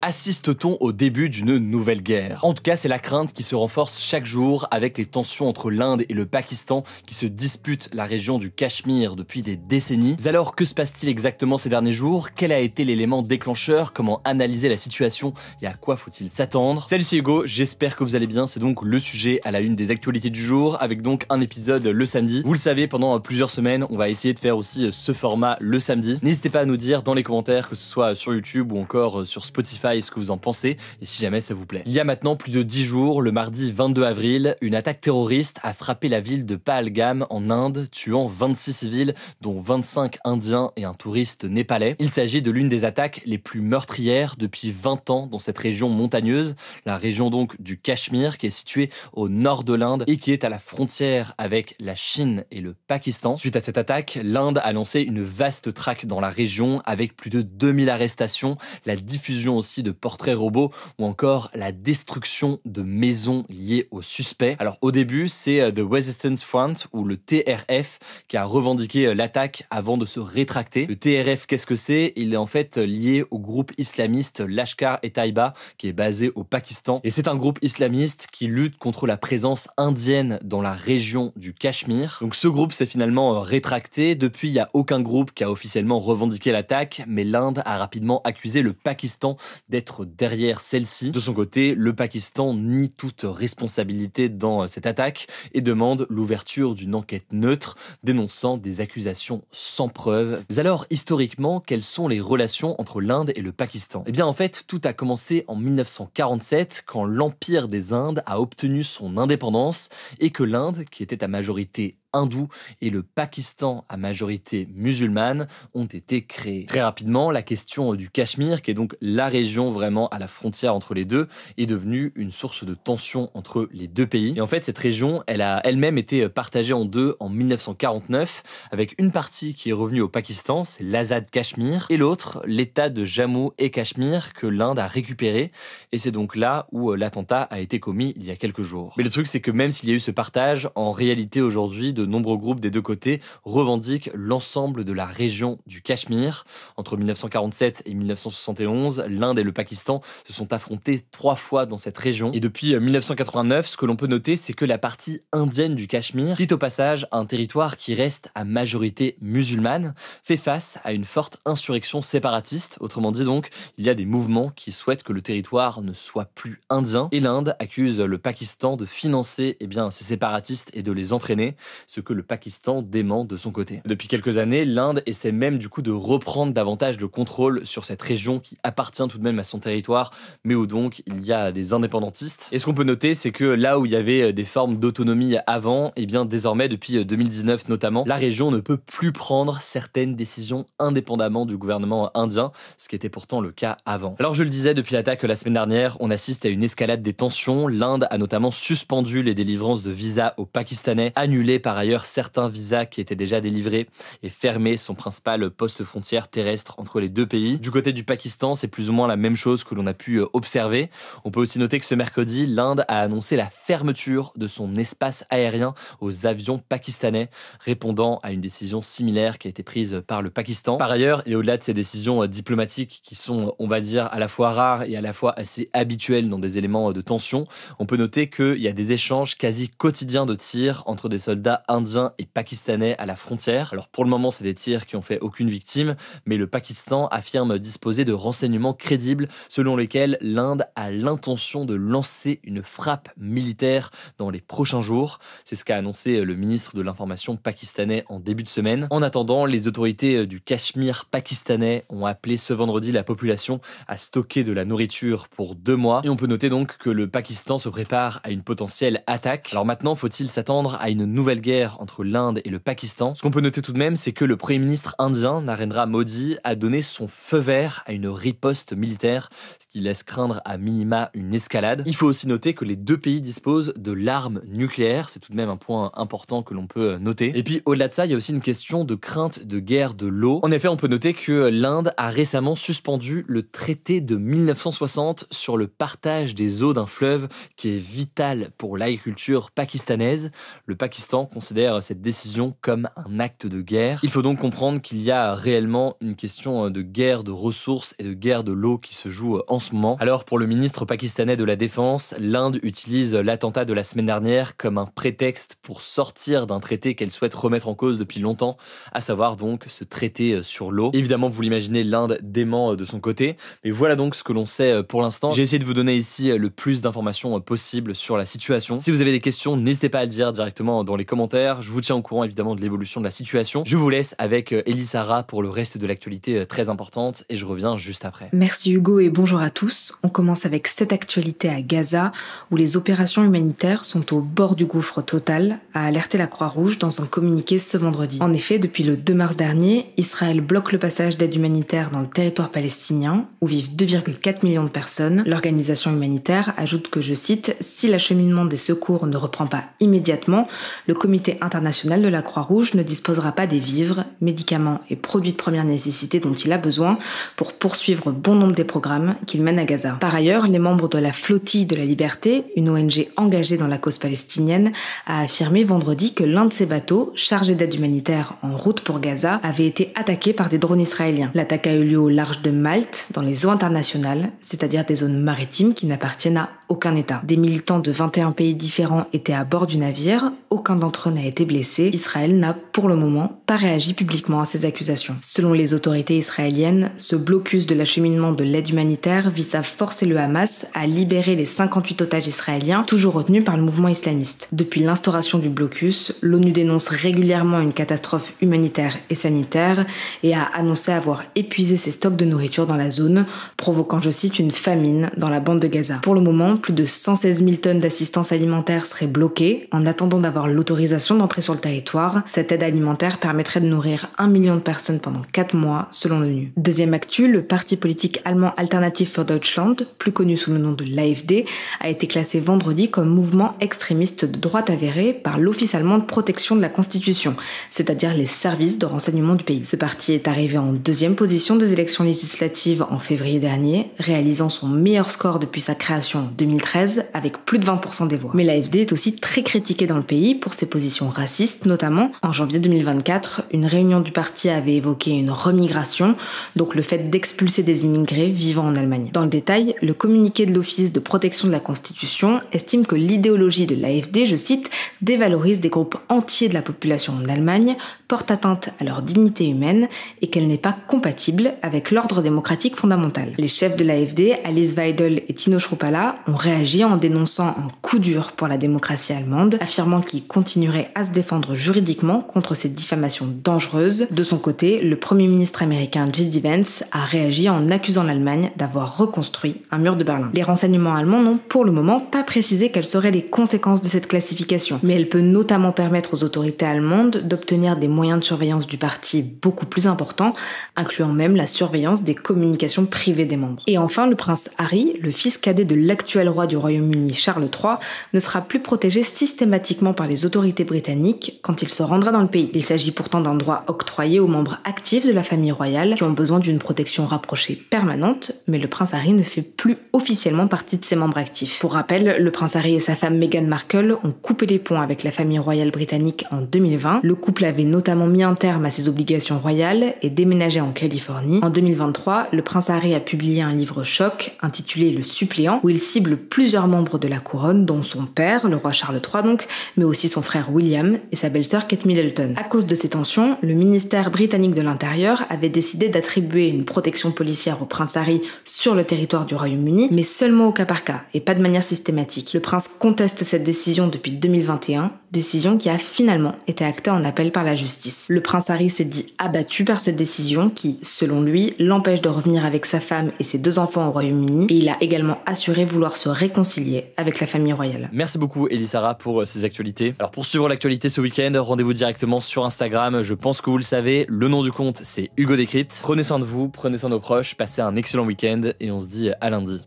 Assiste-t-on au début d'une nouvelle guerre? En tout cas, c'est la crainte qui se renforce chaque jour avec les tensions entre l'Inde et le Pakistan qui se disputent la région du Cachemire depuis des décennies. Mais alors, que se passe-t-il exactement ces derniers jours? Quel a été l'élément déclencheur? Comment analyser la situation et à quoi faut-il s'attendre? Salut, c'est Hugo, j'espère que vous allez bien. C'est donc le sujet à la une des actualités du jour avec donc un épisode le samedi. Vous le savez, pendant plusieurs semaines, on va essayer de faire aussi ce format le samedi. N'hésitez pas à nous dire dans les commentaires, que ce soit sur YouTube ou encore sur Spotify, ce que vous en pensez et si jamais ça vous plaît. Il y a maintenant plus de 10 jours, le mardi 22 avril, une attaque terroriste a frappé la ville de Pahalgam en Inde, tuant 26 civils, dont 25 Indiens et un touriste népalais. Il s'agit de l'une des attaques les plus meurtrières depuis 20 ans dans cette région montagneuse, la région donc du Cachemire qui est située au nord de l'Inde et qui est à la frontière avec la Chine et le Pakistan. Suite à cette attaque, l'Inde a lancé une vaste traque dans la région avec plus de 2000 arrestations, la diffusion aussi de portraits robots ou encore la destruction de maisons liées aux suspects. Alors au début, c'est The Resistance Front ou le TRF qui a revendiqué l'attaque avant de se rétracter. Le TRF, qu'est-ce que c'est? Il est en fait lié au groupe islamiste Lashkar-e-Taiba qui est basé au Pakistan. Et c'est un groupe islamiste qui lutte contre la présence indienne dans la région du Cachemire. Donc ce groupe s'est finalement rétracté. Depuis, il n'y a aucun groupe qui a officiellement revendiqué l'attaque, mais l'Inde a rapidement accusé le Pakistan d'être derrière celle-ci. De son côté, le Pakistan nie toute responsabilité dans cette attaque et demande l'ouverture d'une enquête neutre, dénonçant des accusations sans preuve. Mais alors, historiquement, quelles sont les relations entre l'Inde et le Pakistan? Eh bien, en fait, tout a commencé en 1947, quand l'Empire des Indes a obtenu son indépendance et que l'Inde, qui était à majorité hindoue et le Pakistan à majorité musulmane ont été créés. Très rapidement, la question du Cachemire, qui est donc la région vraiment à la frontière entre les deux, est devenue une source de tension entre les deux pays. Et en fait, cette région, elle a elle-même été partagée en deux en 1949, avec une partie qui est revenue au Pakistan, c'est l'Azad Cachemire, et l'autre, l'état de Jammu et Cachemire, que l'Inde a récupéré. Et c'est donc là où l'attentat a été commis il y a quelques jours. Mais le truc, c'est que même s'il y a eu ce partage, en réalité aujourd'hui, de nombreux groupes des deux côtés revendiquent l'ensemble de la région du Cachemire. Entre 1947 et 1971, l'Inde et le Pakistan se sont affrontés 3 fois dans cette région. Et depuis 1989, ce que l'on peut noter, c'est que la partie indienne du Cachemire, quitte au passage un territoire qui reste à majorité musulmane, fait face à une forte insurrection séparatiste. Autrement dit donc, il y a des mouvements qui souhaitent que le territoire ne soit plus indien. Et l'Inde accuse le Pakistan de financer ces séparatistes et de les entraîner, ce que le Pakistan dément de son côté. Depuis quelques années, l'Inde essaie même du coup de reprendre davantage le contrôle sur cette région qui appartient tout de même à son territoire, mais où donc il y a des indépendantistes. Et ce qu'on peut noter, c'est que là où il y avait des formes d'autonomie avant, désormais depuis 2019 notamment, la région ne peut plus prendre certaines décisions indépendamment du gouvernement indien, ce qui était pourtant le cas avant. Alors je le disais, depuis l'attaque la semaine dernière, on assiste à une escalade des tensions. L'Inde a notamment suspendu les délivrances de visas aux Pakistanais, annulé par ailleurs certains visas qui étaient déjà délivrés et fermé son principal poste frontière terrestre entre les deux pays. Du côté du Pakistan, c'est plus ou moins la même chose que l'on a pu observer. On peut aussi noter que ce mercredi, l'Inde a annoncé la fermeture de son espace aérien aux avions pakistanais, répondant à une décision similaire qui a été prise par le Pakistan. Par ailleurs, et au-delà de ces décisions diplomatiques qui sont, on va dire, à la fois rares et à la fois assez habituelles dans des éléments de tension, on peut noter qu'il y a des échanges quasi quotidiens de tirs entre des soldats indiens et pakistanais à la frontière. Alors pour le moment, c'est des tirs qui ont fait aucune victime, mais le Pakistan affirme disposer de renseignements crédibles selon lesquels l'Inde a l'intention de lancer une frappe militaire dans les prochains jours. C'est ce qu'a annoncé le ministre de l'Information pakistanais en début de semaine. En attendant, les autorités du Cachemire pakistanais ont appelé ce vendredi la population à stocker de la nourriture pour 2 mois. Et on peut noter donc que le Pakistan se prépare à une potentielle attaque. Alors maintenant, faut-il s'attendre à une nouvelle guerre entre l'Inde et le Pakistan? Ce qu'on peut noter tout de même, c'est que le Premier ministre indien, Narendra Modi, a donné son feu vert à une riposte militaire, ce qui laisse craindre à minima une escalade. Il faut aussi noter que les deux pays disposent de l'arme nucléaire, c'est tout de même un point important que l'on peut noter. Et puis au-delà de ça, il y a aussi une question de crainte de guerre de l'eau. En effet, on peut noter que l'Inde a récemment suspendu le traité de 1960 sur le partage des eaux d'un fleuve qui est vital pour l'agriculture pakistanaise. Le Pakistan considère cette décision comme un acte de guerre. Il faut donc comprendre qu'il y a réellement une question de guerre de ressources et de guerre de l'eau qui se joue en ce moment. Alors pour le ministre pakistanais de la Défense, l'Inde utilise l'attentat de la semaine dernière comme un prétexte pour sortir d'un traité qu'elle souhaite remettre en cause depuis longtemps, à savoir donc ce traité sur l'eau. Évidemment, vous l'imaginez, l'Inde dément de son côté, mais voilà donc ce que l'on sait pour l'instant. J'ai essayé de vous donner ici le plus d'informations possible sur la situation. Si vous avez des questions, n'hésitez pas à le dire directement dans les commentaires. Je vous tiens au courant évidemment de l'évolution de la situation. Je vous laisse avec Elisara pour le reste de l'actualité très importante et je reviens juste après. Merci Hugo et bonjour à tous. On commence avec cette actualité à Gaza où les opérations humanitaires sont au bord du gouffre total, a alerté la Croix-Rouge dans un communiqué ce vendredi. En effet, depuis le 2 mars dernier, Israël bloque le passage d'aide humanitaire dans le territoire palestinien où vivent 2,4 millions de personnes. L'organisation humanitaire ajoute que, je cite, « Si l'acheminement des secours ne reprend pas immédiatement, le Comité international de la Croix-Rouge ne disposera pas des vivres, médicaments et produits de première nécessité dont il a besoin pour poursuivre bon nombre des programmes qu'il mène à Gaza. » Par ailleurs, les membres de la Flottille de la Liberté, une ONG engagée dans la cause palestinienne, a affirmé vendredi que l'un de ses bateaux, chargé d'aide humanitaire en route pour Gaza, avait été attaqué par des drones israéliens. L'attaque a eu lieu au large de Malte, dans les eaux internationales, c'est-à-dire des zones maritimes qui n'appartiennent à aucun État. Des militants de 21 pays différents étaient à bord du navire, aucun d'entre eux n'a été blessé. Israël n'a, pour le moment, pas réagi publiquement à ces accusations. Selon les autorités israéliennes, ce blocus de l'acheminement de l'aide humanitaire vise à forcer le Hamas à libérer les 58 otages israéliens toujours retenus par le mouvement islamiste. Depuis l'instauration du blocus, l'ONU dénonce régulièrement une catastrophe humanitaire et sanitaire et a annoncé avoir épuisé ses stocks de nourriture dans la zone, provoquant, je cite, une famine dans la bande de Gaza. Pour le moment, plus de 116 000 tonnes d'assistance alimentaire seraient bloquées en attendant d'avoir l'autorisation d'entrer sur le territoire. Cette aide alimentaire permettrait de nourrir 1 million de personnes pendant 4 mois, selon l'ONU. Deuxième actu, le parti politique allemand Alternative für Deutschland, plus connu sous le nom de l'AfD, a été classé vendredi comme mouvement extrémiste de droite avéré par l'Office allemand de protection de la Constitution, c'est-à-dire les services de renseignement du pays. Ce parti est arrivé en deuxième position des élections législatives en février dernier, réalisant son meilleur score depuis sa création en 2013 avec plus de 20% des voix. Mais l'AfD est aussi très critiquée dans le pays pour ses positions racistes, notamment en janvier 2024, une réunion du parti avait évoqué une remigration, donc le fait d'expulser des immigrés vivant en Allemagne. Dans le détail, le communiqué de l'Office de protection de la Constitution estime que l'idéologie de l'AfD, je cite, dévalorise des groupes entiers de la population en Allemagne, porte atteinte à leur dignité humaine et qu'elle n'est pas compatible avec l'ordre démocratique fondamental. Les chefs de l'AfD, Alice Weidel et Tino Schruppala, ont réagi en dénonçant un coup dur pour la démocratie allemande, affirmant qu'ils continueraient à se défendre juridiquement contre ces diffamations dangereuses. De son côté, le premier ministre américain J.D. Vance a réagi en accusant l'Allemagne d'avoir reconstruit un mur de Berlin. Les renseignements allemands n'ont pour le moment pas précisé quelles seraient les conséquences de cette classification, mais elle peut notamment permettre aux autorités allemandes d'obtenir des moyens de surveillance du parti beaucoup plus importants, incluant même la surveillance des communications privées des membres. Et enfin, le prince Harry, le fils cadet de l'actuel roi du Royaume-Uni Charles III, ne sera plus protégé systématiquement par les autorités britanniques quand il se rendra dans le pays. Il s'agit pourtant d'un droit octroyé aux membres actifs de la famille royale qui ont besoin d'une protection rapprochée permanente, mais le prince Harry ne fait plus officiellement partie de ses membres actifs. Pour rappel, le prince Harry et sa femme Meghan Markle ont coupé les ponts avec la famille royale britannique en 2020. Le couple avait notamment mis un terme à ses obligations royales et déménagé en Californie. En 2023, le prince Harry a publié un livre choc intitulé Le Suppléant, où il cible plusieurs membres de la couronne, dont son père, le roi Charles III donc, mais aussi son frère William et sa belle-sœur Kate Middleton. À cause de ces tensions, le ministère britannique de l'Intérieur avait décidé d'attribuer une protection policière au prince Harry sur le territoire du Royaume-Uni, mais seulement au cas par cas, et pas de manière systématique. Le prince conteste cette décision depuis 2021, décision qui a finalement été actée en appel par la justice. Le prince Harry s'est dit abattu par cette décision qui, selon lui, l'empêche de revenir avec sa femme et ses 2 enfants au Royaume-Uni, et il a également assuré vouloir se réconcilier avec la famille royale. Merci beaucoup Elisara pour ces actualités. Alors pour suivre l'actualité ce week-end, rendez-vous directement sur Instagram, je pense que vous le savez, le nom du compte c'est Hugo Décrypte. Prenez soin de vous, prenez soin de nos proches, passez un excellent week-end et on se dit à lundi.